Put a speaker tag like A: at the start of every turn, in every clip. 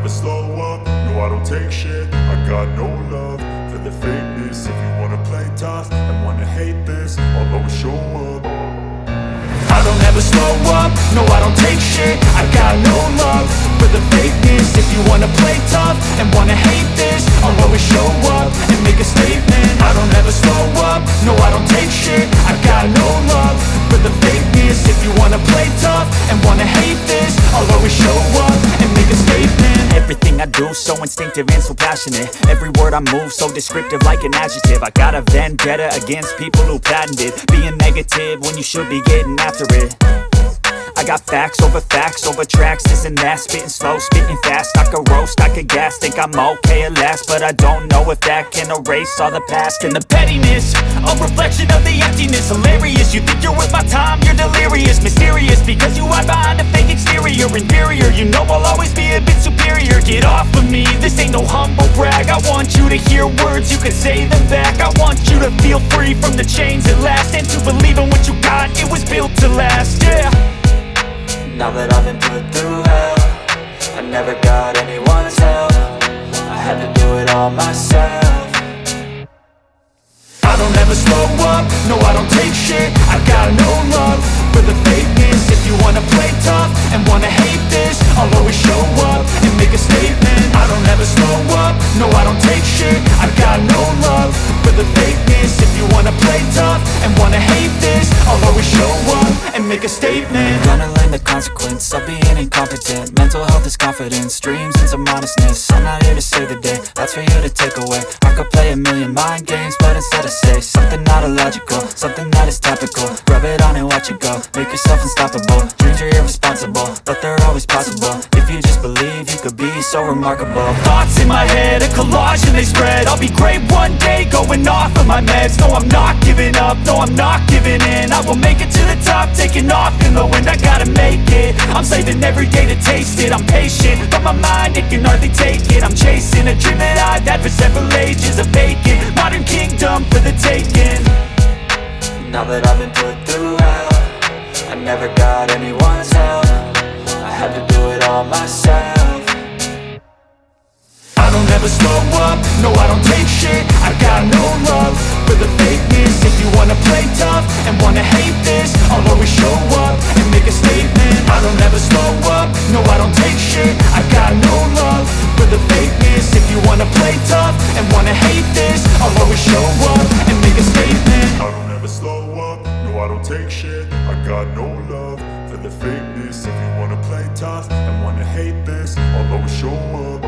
A: never slow up, no I don't take shit. I got no love for the fakeness. If you wanna play tough and wanna hate this, I'll always show up. I don't ever slow up, no I don't take shit. I got no love for the fakeness. If you wanna play tough and wanna hate this, I'll always show up and make a statement. I don't ever slow up, no I don't take shit. I got no love for the fakeness. If you wanna play tough and wanna hate this, I'll always show up and make a statement.
B: Everything I do so instinctive and so passionate. Every word I move so descriptive like an adjective. I got a vendetta against people who patented being negative when you should be getting after it. I got facts over tracks, this and that. Spitting slow, spitting fast, I could roast, I could gas. Think I'm okay at last, but I don't know if that can erase all the past. And the pettiness, a reflection of the emptiness. Hilarious, you think you're worth my time, you're delirious. Mysterious, because you hide behind a fake exterior. Inferior, you know I'll always be a bit superior. Get off of me, this ain't no humble brag. I want you to hear words, you can say them back. I want you to feel free from the chains at last, and to believe in what you got, it was built to last, yeah.
C: Now that I've been put through hell, I never got anyone's help. I had to do it all myself.
A: I don't ever slow up, no I don't take shit. I got no love for the fakeness. If you wanna play tough and wanna hate this, I'll always show up and make a statement. I don't ever slow up, no I don't take shit. I got no love for the fakeness. If you wanna play tough and wanna hate this, I'll always show up and make a statement.
C: Gonna learn the consequence of being incompetent. Mental health is confidence, dreams and some honestness. I'm not here to save the day, that's for you to take away. I could play a million mind games, but instead I say something not illogical, something that is topical. Rub it on and watch it go, make yourself unstoppable. Dreams are irresponsible, but they're always possible. If you just believe, you could be so remarkable.
B: Thoughts in my head, a collage and they spread. I'll be great one day, going off of my meds. No, I'm not giving up, no, I'm not giving in. I will make it to the top, taking off in the wind. I gotta make it, I'm saving every day to taste it. I'm patient, but my mind, it can hardly take it. I'm chasing a dream that I've had for several ages. A vacant, modern kingdom for the taking.
C: Now that I've been put through hell, I never got anyone's help. I had to do it all myself.
A: I don't ever slow up, no I don't take shit. I got no love for the fakeness. If you wanna play tough and wanna hate this, I'll always show up and make a statement. I don't ever slow up, no I don't take shit. I got no love for the fakeness. If you wanna play tough and wanna hate this, I'll always show up and make a statement. I don't ever slow up, no I don't take shit. I got no love for the fakeness. If you wanna play tough and wanna hate this, I'll always show up.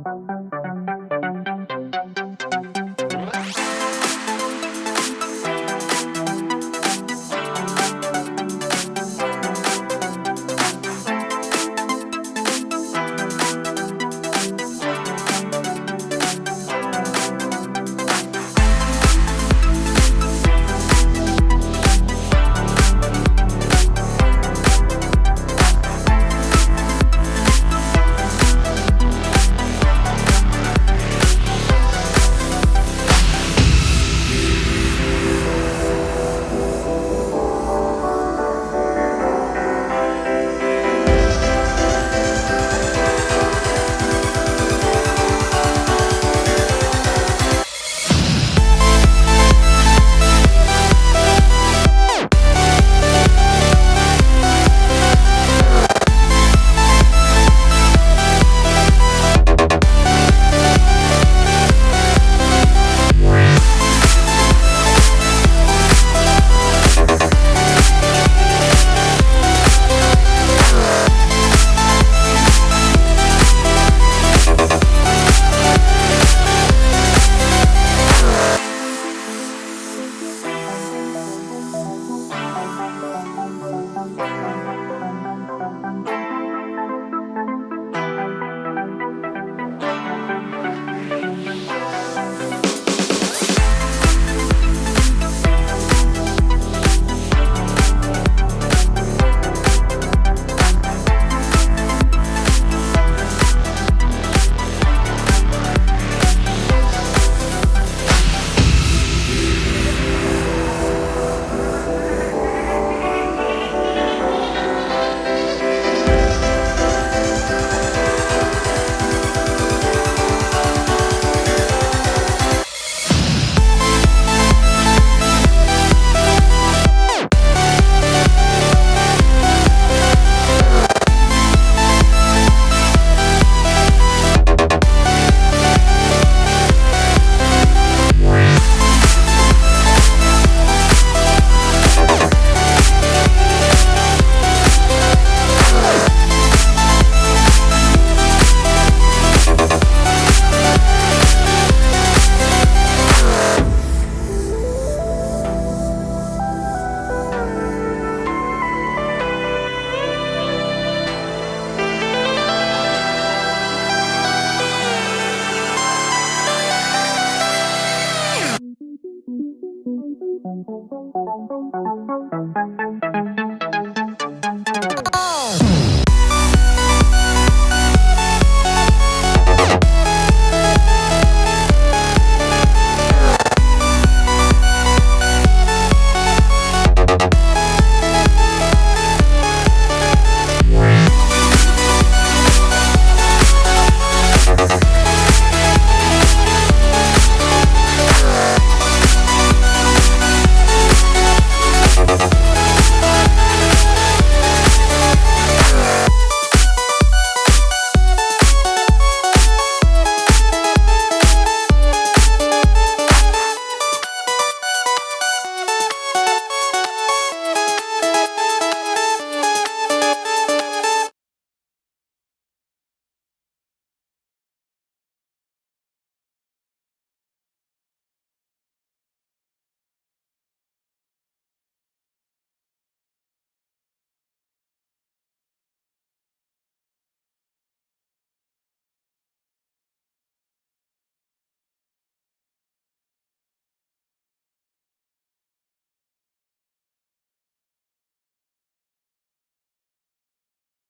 D: Bye.